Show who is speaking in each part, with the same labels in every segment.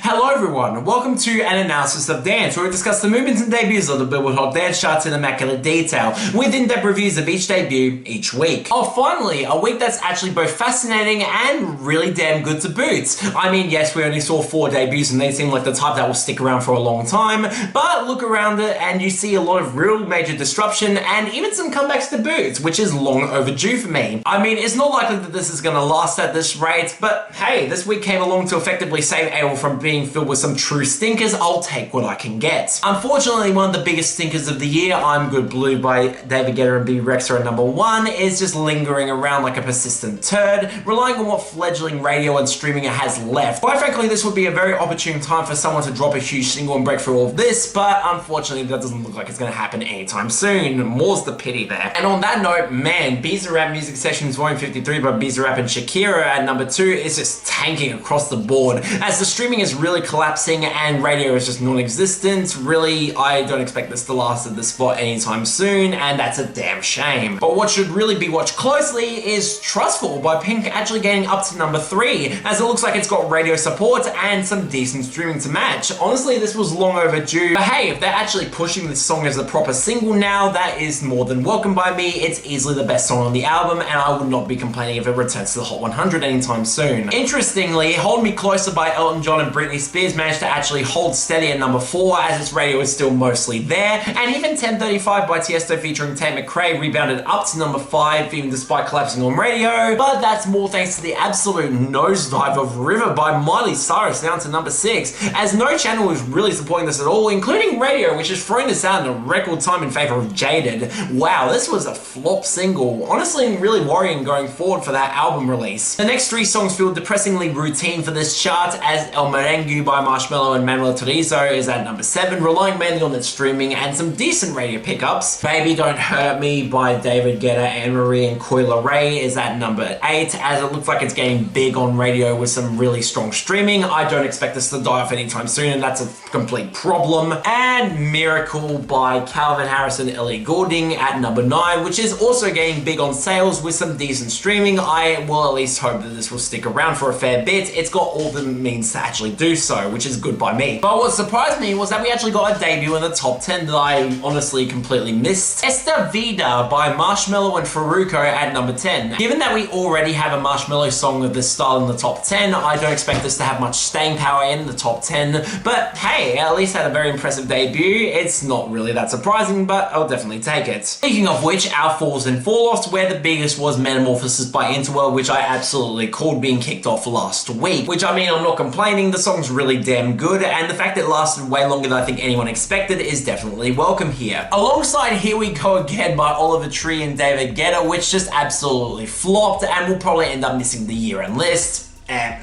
Speaker 1: Hello everyone, and welcome to an analysis of dance, where we discuss the movements and debuts of the Billboard Hot Dance charts in immaculate detail, with in-depth reviews of each debut each week. Oh, finally, a week that's actually both fascinating and really damn good to boot. I mean, yes, we only saw 4 debuts and they seem like the type that will stick around for a long time, but look around it and you see a lot of real major disruption and even some comebacks to boot, which is long overdue for me. I mean, it's not likely that this is going to last at this rate, but hey, this week came along to effectively save AAoD from being filled with some true stinkers. I'll take what I can get. Unfortunately, one of the biggest stinkers of the year, I'm Good Blue by David Guetta and B Rex are at number 1, is just lingering around like a persistent turd, relying on what fledgling radio and streaming it has left. Quite frankly, this would be a very opportune time for someone to drop a huge single and break through all of this, but unfortunately that doesn't look like it's going to happen anytime soon. More's the pity there. And on that note, man, Bizarrap Music Sessions Volume 53 by Bizarrap and Shakira at number 2 is just tanking across the board, as the streaming is really collapsing and radio is just non-existent. Really, I don't expect this to last at this spot anytime soon, and that's a damn shame. But what should really be watched closely is Trustful by Pink actually getting up to number 3, as it looks like it's got radio support and some decent streaming to match. Honestly, this was long overdue, but hey, if they're actually pushing this song as a proper single now, that is more than welcome by me. It's easily the best song on the album, and I would not be complaining if it returns to the Hot 100 anytime soon. Interestingly, Hold Me Closer by Elton John and Britney Spears managed to actually hold steady at number 4, as its radio is still mostly there, and even 1035 by Esta featuring Tate McRae rebounded up to number 5, even despite collapsing on radio, but that's more thanks to the absolute nosedive of River by Miley Cyrus down to number 6, as no channel is really supporting this at all, including radio, which is throwing this out in a record time in favor of Jaded. Wow, this was a flop single. Honestly, really worrying going forward for that album release. The next 3 songs feel depressingly routine for this chart, as El Merengue by Marshmello and Manuel Turizo is at number 7, relying mainly on its streaming and some decent radio pickups. Baby Don't Hurt Me by David Guetta, Anne-Marie and Coi Leray is at number 8, as it looks like it's getting big on radio with some really strong streaming. I don't expect this to die off anytime soon, and that's a complete problem. And Miracle by Calvin Harris and Ellie Goulding at number 9, which is also getting big on sales with some decent streaming. I will at least hope that this will stick around for a fair bit. It's got all the means to actually do so, which is good by me. But what surprised me was that we actually got a debut in the top 10 that I honestly completely missed. Esta, Vida by Marshmello and Farruko at number 10. Given that we already have a Marshmello song of this style in the top 10, I don't expect this to have much staying power in the top 10, but hey, at least had a very impressive debut. It's not really that surprising, but I'll definitely take it. Speaking of which, our falls and fall-offs, where the biggest was Metamorphosis by Interworld, which I absolutely called being kicked off last week. Which, I mean, I'm not complaining, the song's really damn good, and the fact it lasted way longer than I think anyone expected is definitely welcome here. Alongside Here We Go Again by Oliver Tree and David Guetta, which just absolutely flopped and will probably end up missing the year-end list.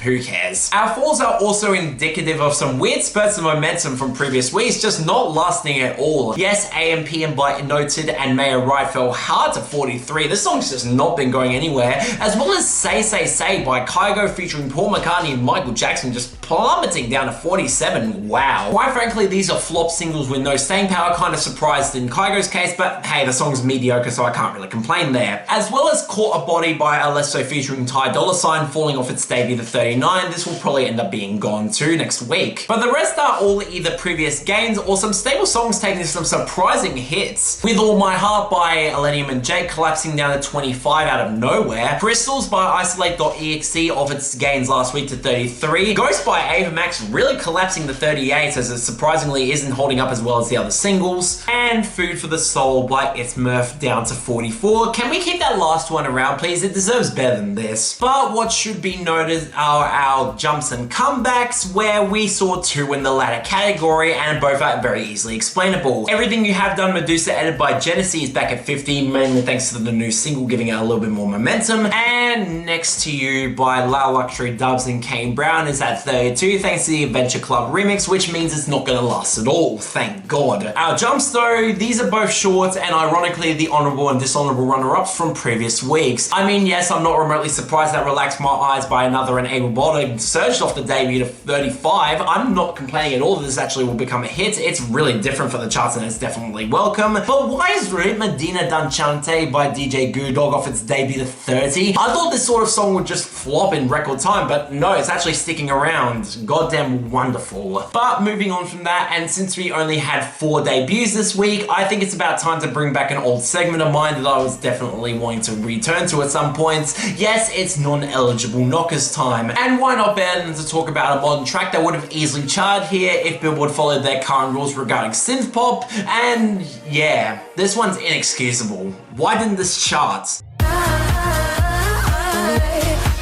Speaker 1: Who cares? Our falls are also indicative of some weird spurts of momentum from previous weeks, just not lasting at all. Yes, AMP and by Noted and Mayor Right fell hard to 43. This song's just not been going anywhere, as well as Say Say Say by Kygo featuring Paul McCartney and Michael Jackson just plummeting down to 47. Wow. Quite frankly, these are flop singles with no staying power, kind of surprised in Kygo's case, but hey, the song's mediocre, so I can't really complain there. As well as Caught a Body by Alesso featuring Ty Dolla $ign falling off its debut to 39, this will probably end up being gone too next week. But the rest are all either previous gains or some stable songs taking some surprising hits. With All My Heart by Elenium and Jake collapsing down to 25 out of nowhere. Crystals by Isolate.exe off its gains last week to 33. Ghost by Ava Max really collapsing to 38, as it surprisingly isn't holding up as well as the other singles. And Food for the Soul by It's Murph down to 44. Can we keep that last one around, please? It deserves better than this. But what should be noted are our jumps and comebacks, where we saw 2 in the latter category, and both are very easily explainable. Everything You Have Done Meduza, edited by Genesee, is back at 50, mainly thanks to the new single giving it a little bit more momentum. And Next to You by La Luxury Dubs and Kane Brown is at 32, thanks to the Adventure Club remix, which means it's not going to last at all, thank God. Our jumps though, these are both short, and ironically the honourable and dishonourable runner-ups from previous weeks. I mean, yes, I'm not remotely surprised that Relax My Eyes by Another rather, and AAoD surged off the debut to 35. I'm not complaining at all that this actually will become a hit. It's really different for the charts and it's definitely welcome. But why is Ritmo Dina Danchante by DJ Goodog off its debut to 30? I thought this sort of song would just flop in record time, but no, it's actually sticking around. Goddamn wonderful. But moving on from that, and since we only had 4 debuts this week, I think it's about time to bring back an old segment of mine that I was definitely wanting to return to at some point. Yes, it's non-eligible knockers time. And why not better than to talk about a modern track that would have easily charted here if Billboard followed their current rules regarding synth pop, and yeah, this one's inexcusable. Why didn't this chart?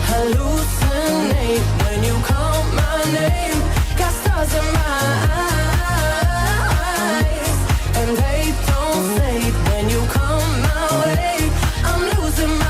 Speaker 2: Hallucinate when you call my name. Got stars in my eyes, and they don't fade when you come my way. I'm losing my.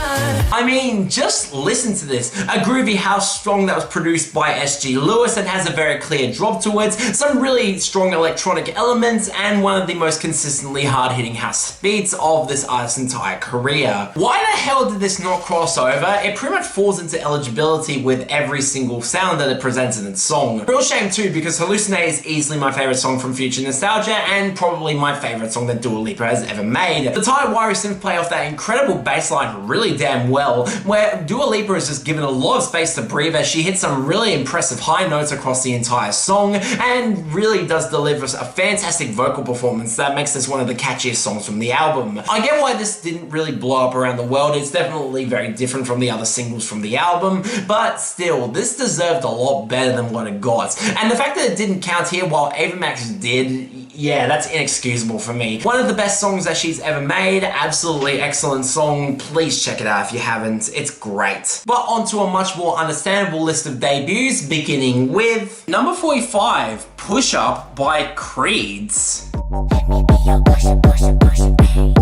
Speaker 1: I mean, just listen to this. A groovy house strong that was produced by SG Lewis and has a very clear drop to it, some really strong electronic elements, and one of the most consistently hard-hitting house beats of this artist's entire career. Why the hell did this not cross over? It pretty much falls into eligibility with every single sound that it presents in its song. Real shame too, because Hallucinate is easily my favorite song from Future Nostalgia and probably my favorite song that Dua Lipa has ever made. The tight wiry synth play off that incredible bass line really damn well, where Dua Lipa is just given a lot of space to breathe as she hits some really impressive high notes across the entire song and really does deliver a fantastic vocal performance that makes this one of the catchiest songs from the album. I get why this didn't really blow up around the world. It's definitely very different from the other singles from the album, but still, this deserved a lot better than what it got. And the fact that it didn't count here while Ava Max did, yeah, that's inexcusable for me. One of the best songs that she's ever made, absolutely excellent song. Please check it out if you haven't, it's great. But onto a much more understandable list of debuts, beginning with number 45, Push Up by Creeds.
Speaker 2: Let me be your push it, push it, push it, hey.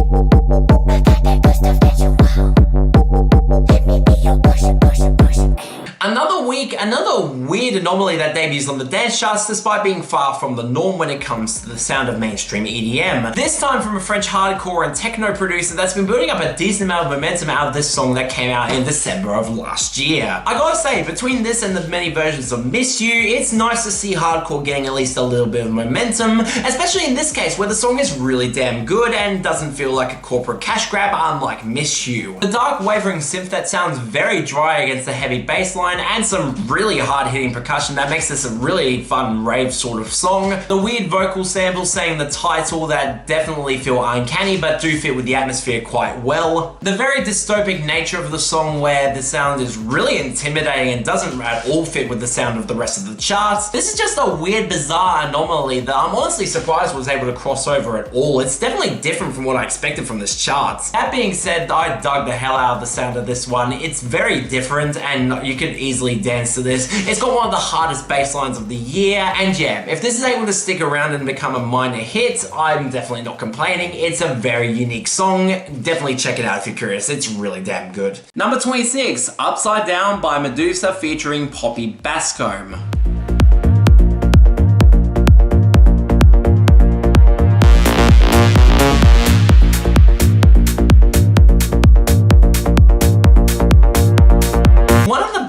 Speaker 2: I got that good stuff that you want. Let me be your push it, push it, push it, hey.
Speaker 1: Another week, another weird anomaly that debuts on the dance charts despite being far from the norm when it comes to the sound of mainstream EDM. This time from a French hardcore and techno producer that's been building up a decent amount of momentum out of this song that came out in December of last year. I gotta say, between this and the many versions of Miss You, it's nice to see hardcore getting at least a little bit of momentum, especially in this case where the song is really damn good and doesn't feel like a corporate cash grab unlike Miss You. The dark wavering synth that sounds very dry against the heavy bass line and some really hard-hitting percussion that makes this a really fun rave sort of song. The weird vocal samples saying the title that definitely feel uncanny but do fit with the atmosphere quite well. The very dystopic nature of the song where the sound is really intimidating and doesn't at all fit with the sound of the rest of the charts. This is just a weird, bizarre anomaly that I'm honestly surprised was able to cross over at all. It's definitely different from what I expected from this chart. That being said, I dug the hell out of the sound of this one. It's very different and you could easily dance to this. It's got one of the hardest bass lines of the year, and yeah, if this is able to stick around and become a minor hit, I'm definitely not complaining. It's a very unique song. Definitely check it out if you're curious. It's really damn good. Number 26, Upside Down by MEDUZA featuring Poppy Baskcomb.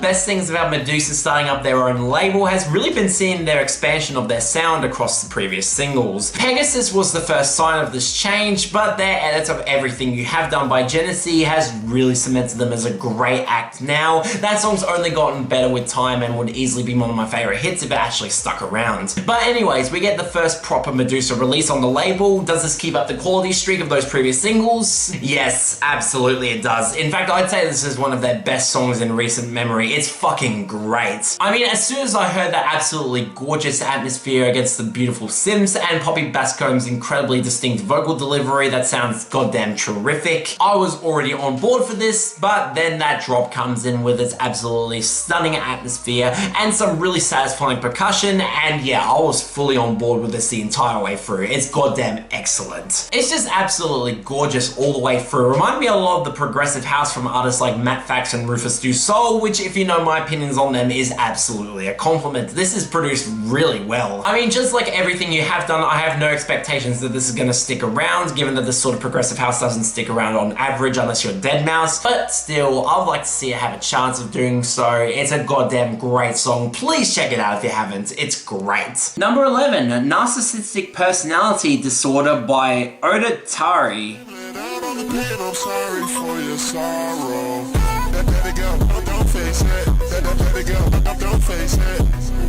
Speaker 1: Best things about MEDUZA starting up their own label has really been seeing their expansion of their sound across the previous singles. Pegasus was the first sign of this change, but their edit of Everything You Have Done by Genesee has really cemented them as a great act now. That song's only gotten better with time and would easily be one of my favorite hits if it actually stuck around. But anyways, we get the first proper MEDUZA release on the label. Does this keep up the quality streak of those previous singles? Yes, absolutely it does. In fact, I'd say this is one of their best songs in recent memory. It's fucking great. I mean, as soon as I heard that absolutely gorgeous atmosphere against the beautiful synths and Poppy Baskcomb's incredibly distinct vocal delivery that sounds goddamn terrific, I was already on board for this, but then that drop comes in with its absolutely stunning atmosphere and some really satisfying percussion, and yeah, I was fully on board with this the entire way through. It's goddamn excellent. It's just absolutely gorgeous all the way through. Remind me a lot of the progressive house from artists like Matt Fax and Rufus Du Sol, which if you know my opinions on them is absolutely a compliment. This is produced really well. I mean, just like everything you have done, I have no expectations that this is going to stick around, given that this sort of progressive house doesn't stick around on average unless you're deadmau5, but still, I would like to see it have a chance of doing so. It's a goddamn great song. Please check it out if you haven't. It's great. Number 11, Narcissistic Personality Disorder by Odetari.
Speaker 3: I'm sorry for your sorrow. Let it go, don't face it. Let it go, don't face it.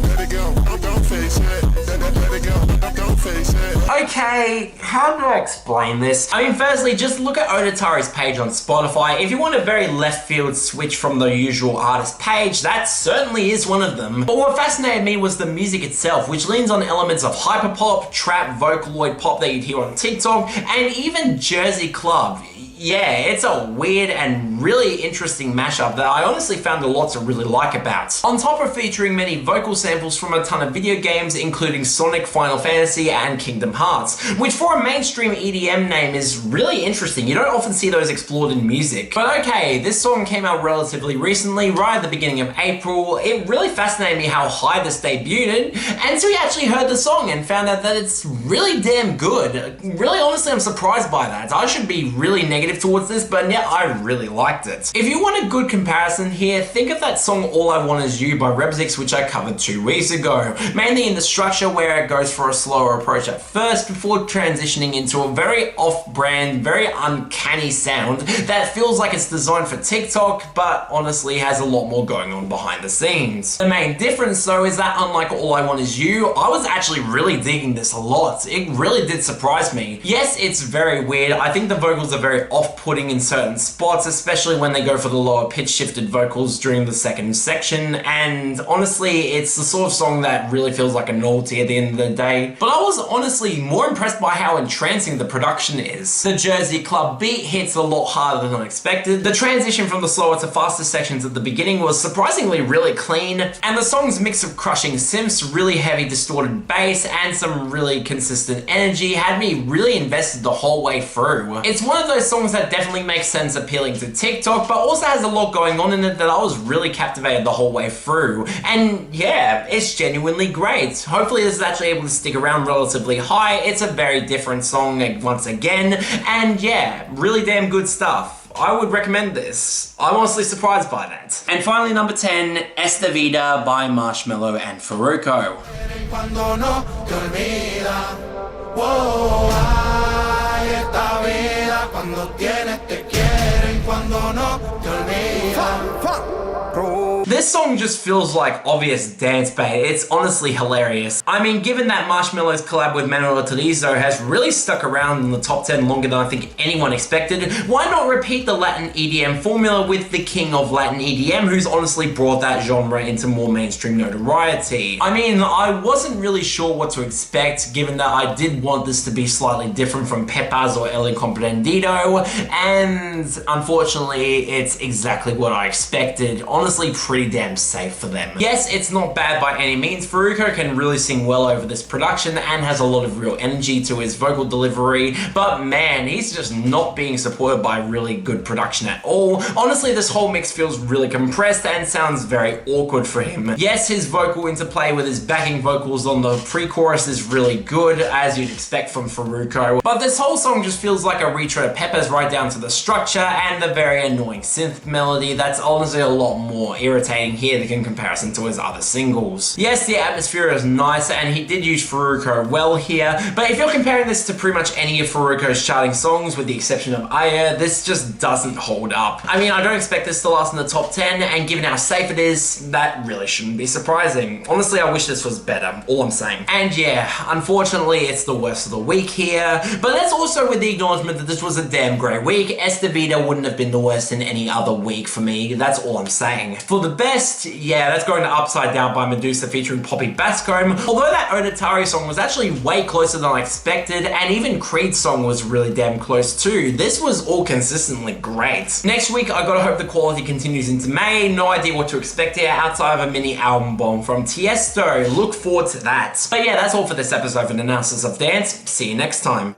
Speaker 3: Let it go, don't face it. Let it go, don't face it.
Speaker 1: Okay, how do I explain this? I mean, firstly, just look at Odetari's page on Spotify. If you want a very left field switch from the usual artist page, that certainly is one of them. But what fascinated me was the music itself, which leans on elements of hyperpop, trap, Vocaloid pop that you'd hear on TikTok, and even Jersey Club. Yeah, it's a weird and really interesting mashup that I honestly found a lot to really like about. On top of featuring many vocal samples from a ton of video games, including Sonic, Final Fantasy, and Kingdom Hearts, which for a mainstream EDM name is really interesting. You don't often see those explored in music. But okay, this song came out relatively recently, right at the beginning of April. It really fascinated me how high this debuted, and so we actually heard the song and found out that it's really damn good. Really, honestly, I'm surprised by that. I should be really negative towards this, but yeah, I really liked it. If you want a good comparison here, think of that song All I Want Is You by Rebzix, which I covered 2 weeks ago. Mainly in the structure where it goes for a slower approach at first before transitioning into a very off-brand, very uncanny sound that feels like it's designed for TikTok, but honestly has a lot more going on behind the scenes. The main difference though is that unlike All I Want Is You, I was actually really digging this a lot. It really did surprise me. Yes, it's very weird. I think the vocals are very off-putting in certain spots, especially when they go for the lower pitch shifted vocals during the second section, and honestly, it's the sort of song that really feels like a novelty at the end of the day. But I was honestly more impressed by how entrancing the production is. The Jersey Club beat hits a lot harder than I expected. The transition from the slower to faster sections at the beginning was surprisingly really clean, and the song's mix of crushing synths, really heavy distorted bass, and some really consistent energy had me really invested the whole way through. It's one of those songs that definitely makes sense appealing to TikTok, but also has a lot going on in it that I was really captivated the whole way through. And yeah, it's genuinely great. Hopefully this is actually able to stick around relatively high. It's a very different song once again, and yeah, really damn good stuff. I would recommend this. I'm honestly surprised by that. And finally, number 10, Esta Vida by Marshmello and Farruko.
Speaker 3: Cuando tienes te quieren, cuando no te olvidan.
Speaker 1: This song just feels like obvious dance bait. It's honestly hilarious. I mean, given that Marshmello's collab with MEDUZA has really stuck around in the top 10 longer than I think anyone expected, why not repeat the Latin EDM formula with the king of Latin EDM, who's honestly brought that genre into more mainstream notoriety? I mean, I wasn't really sure what to expect, given that I did want this to be slightly different from Pepas or El Incomprendido, and unfortunately, it's exactly what I expected. Honestly, pretty damn safe for them. Yes, it's not bad by any means. Farruko can really sing well over this production and has a lot of real energy to his vocal delivery, but man, he's just not being supported by really good production at all. Honestly, this whole mix feels really compressed and sounds very awkward for him. Yes, his vocal interplay with his backing vocals on the pre-chorus is really good, as you'd expect from Farruko, but this whole song just feels like a retro of Pepas right down to the structure and the very annoying synth melody that's honestly a lot more irritating here in comparison to his other singles. Yes, the atmosphere is nice and he did use Farruko well here, but if you're comparing this to pretty much any of Farruko's charting songs with the exception of Aya, this just doesn't hold up. I mean, I don't expect this to last in the top 10, and given how safe it is, that really shouldn't be surprising. Honestly, I wish this was better, all I'm saying. And yeah, unfortunately, it's the worst of the week here, but that's also with the acknowledgement that this was a damn great week. Esta Vida wouldn't have been the worst in any other week for me, that's all I'm saying. For the best, yeah, that's going to Upside Down by MEDUZA featuring Poppy Baskcomb, although that Odetari song was actually way closer than I expected, and even Creed's song was really damn close too. This was all consistently great. Next week, I gotta hope the quality continues into May. No idea what to expect here outside of a mini album bomb from Tiesto. Look forward to that. But yeah, that's all for this episode of Analysis of Dance. See you next time.